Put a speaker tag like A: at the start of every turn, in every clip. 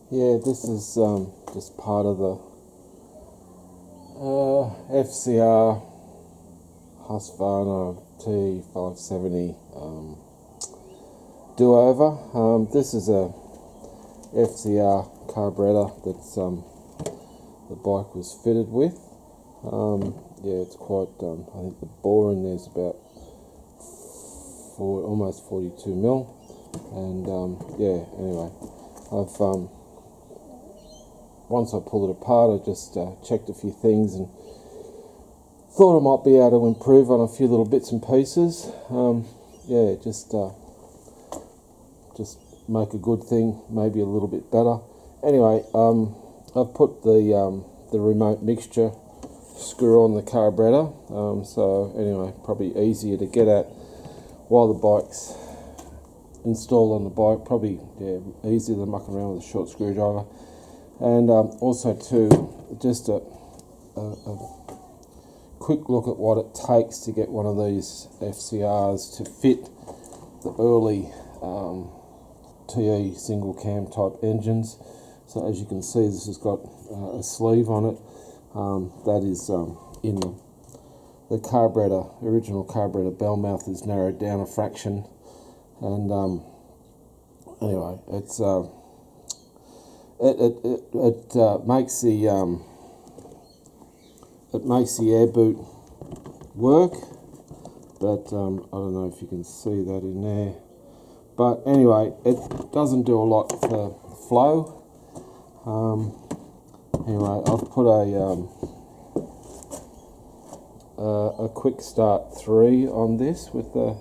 A: Yeah, this is just part of the FCR Husqvarna TE570 do-over. This is a FCR carburetor that's the bike was fitted with. Yeah, it's quite, I think the bore in there's about almost 42 mil, and yeah, anyway, I've once I pulled it apart, I just checked a few things and thought I might be able to improve on a few little bits and pieces. Yeah, just make a good thing maybe a little bit better. Anyway, I've put the remote mixture screw on the carburetor, so anyway, probably easier to get at while the bike's installed on the bike, probably easier than mucking around with a short screwdriver. And also too, just a quick look at what it takes to get one of these FCRs to fit the early TE single cam type engines. So as you can see, this has got a sleeve on it. That is in the carburetor, original carburetor bell mouth is narrowed down a fraction, and anyway, it's it makes the air boot work, but I don't know if you can see that in there. But anyway, it doesn't do a lot for flow. Anyway, I've put a quick start 3 on this with the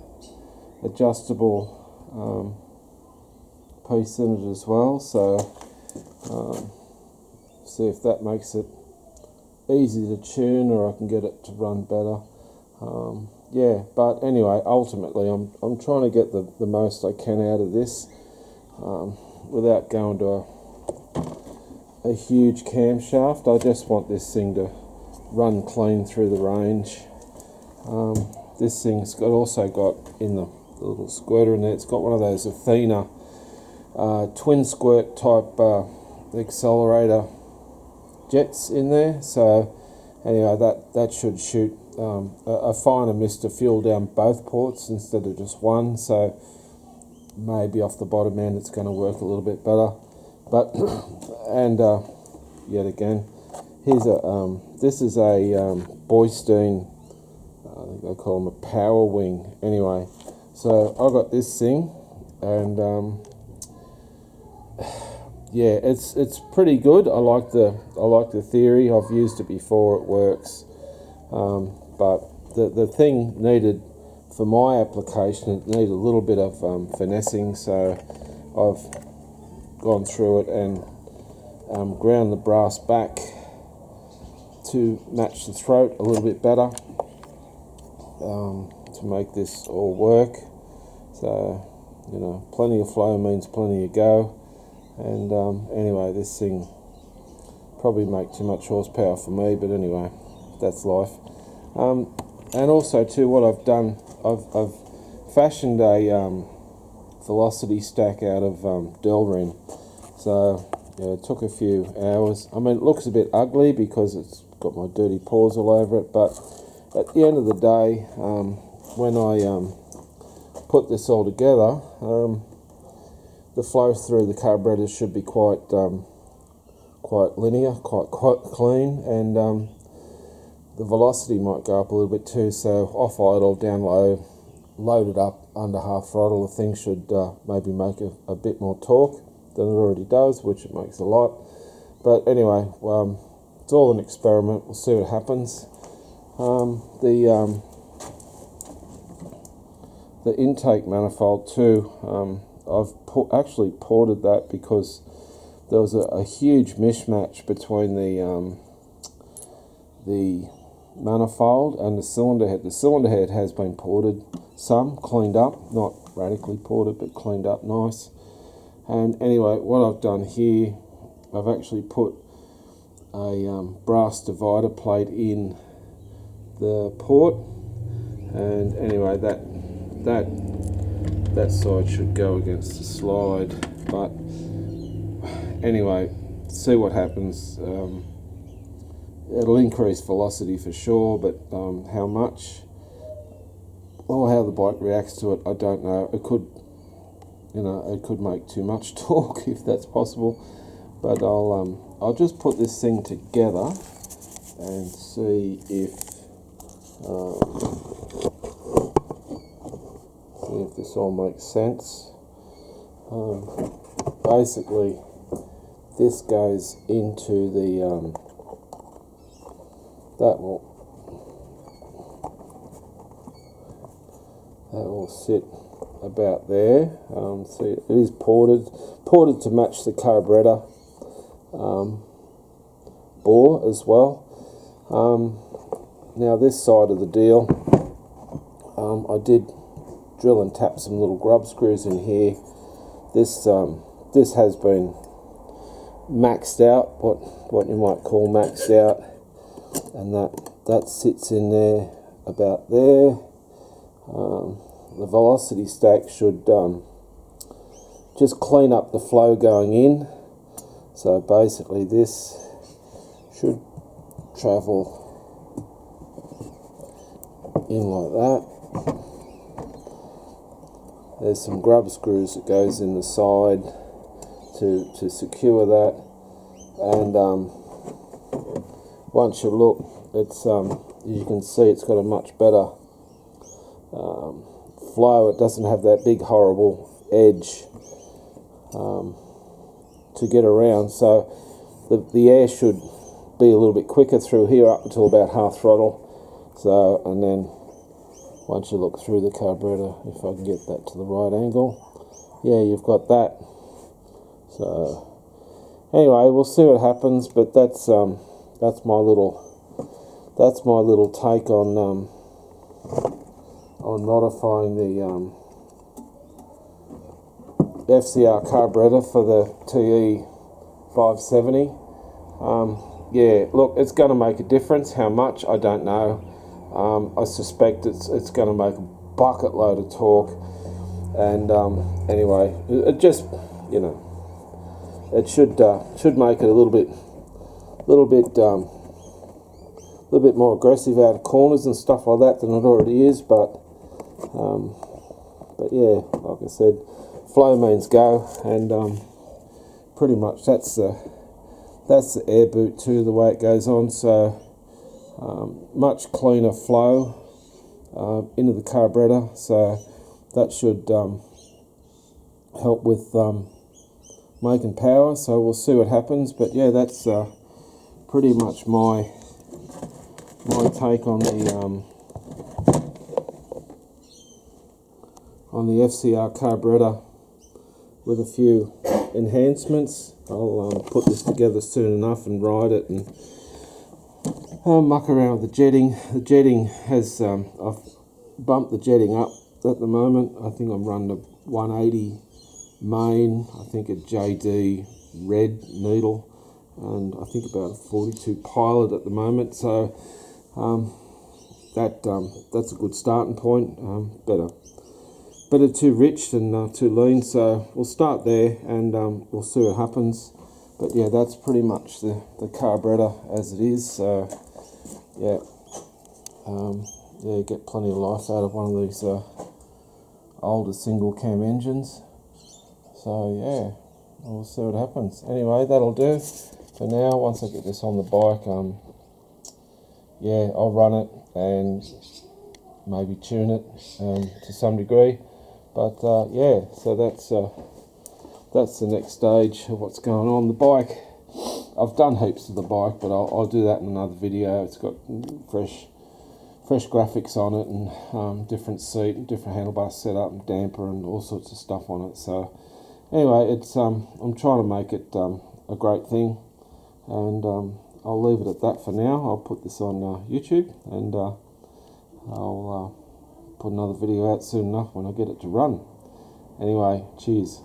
A: adjustable piece in it as well, so see if that makes it easy to tune, or I can get it to run better. Yeah, but anyway, ultimately I'm trying to get the most I can out of this without going to a huge camshaft. I just want this thing to run clean through the range. This thing's also got in the little squirter in there, it's got one of those Athena twin squirt type accelerator jets in there. So anyway, that should shoot a finer mist of fuel down both ports instead of just one. So maybe off the bottom end it's going to work a little bit better. But and yet again, here's a this is a Boystein, I think they call them a power wing. Anyway, so I got this thing, and yeah, it's pretty good. I like the theory. I've used it before. It works, but the thing needed, for my application, it needed a little bit of finessing. So I've gone through it and ground the brass back to match the throat a little bit better, to make this all work. So, you know, plenty of flow means plenty of go. And anyway, this thing probably make too much horsepower for me, but anyway, that's life. And also too, what I've done, I've fashioned a velocity stack out of Delrin. So yeah, it took a few hours. I mean, it looks a bit ugly because it's got my dirty paws all over it, but at the end of the day, when I put this all together, the flow through the carburetor should be quite linear, quite clean, and the velocity might go up a little bit too. So off idle, down low, load it up under half throttle, the thing should maybe make a bit more torque than it already does, which it makes a lot. But anyway, it's all an experiment. We'll see what happens. The intake manifold too, I've actually ported that because there was a huge mismatch between the manifold and the cylinder head. The cylinder head has been ported, some cleaned up, not radically ported, but cleaned up nice. And anyway, what I've done here, I've actually put a brass divider plate in the port, and anyway, that side should go against the slide. But anyway, see what happens. It'll increase velocity for sure, but how much or how the bike reacts to it, I don't know. It could, it could make too much torque if that's possible. But I'll just put this thing together and see if this all makes sense. Basically, this goes into the that will sit about there. See, it is ported to match the carburetor bore as well. Now this side of the deal, I did drill and tap some little grub screws in here. This has been maxed out, what you might call maxed out, and that sits in there about there. The velocity stack should just clean up the flow going in. So basically this should travel in like that. There's some grub screws that goes in the side to secure that, and once you look, it's you can see it's got a much better flow. It doesn't have that big horrible edge to get around, so the air should be a little bit quicker through here up until about half throttle. So, and then once you look through the carburetor, if I can get that to the right angle, yeah, you've got that. So anyway, we'll see what happens, but that's my little take on modifying the FCR carburetor for the TE570. Yeah, look, it's going to make a difference. How much, I don't know. I suspect it's going to make a bucket load of torque, and anyway, it just, it should make it a little bit more aggressive out of corners and stuff like that than it already is. But yeah, like I said, flow means go, and pretty much that's the air boot too, the way it goes on. So much cleaner flow into the carburetor, so that should help with making power. So we'll see what happens, but yeah, that's pretty much my take on the FCR carburetor with a few enhancements. I'll put this together soon enough and ride it and muck around with the jetting. The jetting has, I've bumped the jetting up at the moment. I think I'm running a 180 main, I think a JD red needle, and I think about a 42 pilot at the moment. So that's a good starting point. Better too rich than too lean, so we'll start there, and we'll see what happens. But yeah, that's pretty much the carburetor as it is. So yeah, yeah, get plenty of life out of one of these older single cam engines. So yeah, we'll see what happens. Anyway, that'll do for now. Once I get this on the bike, yeah, I'll run it and maybe tune it to some degree. But yeah, so that's the next stage of what's going on. The bike, I've done heaps to the bike, but I'll do that in another video. It's got fresh graphics on it, and different seat and different handlebar setup and damper and all sorts of stuff on it. So anyway, it's I'm trying to make it a great thing, and I'll leave it at that for now. I'll put this on YouTube, and I'll put another video out soon enough when I get it to run. Anyway, cheers.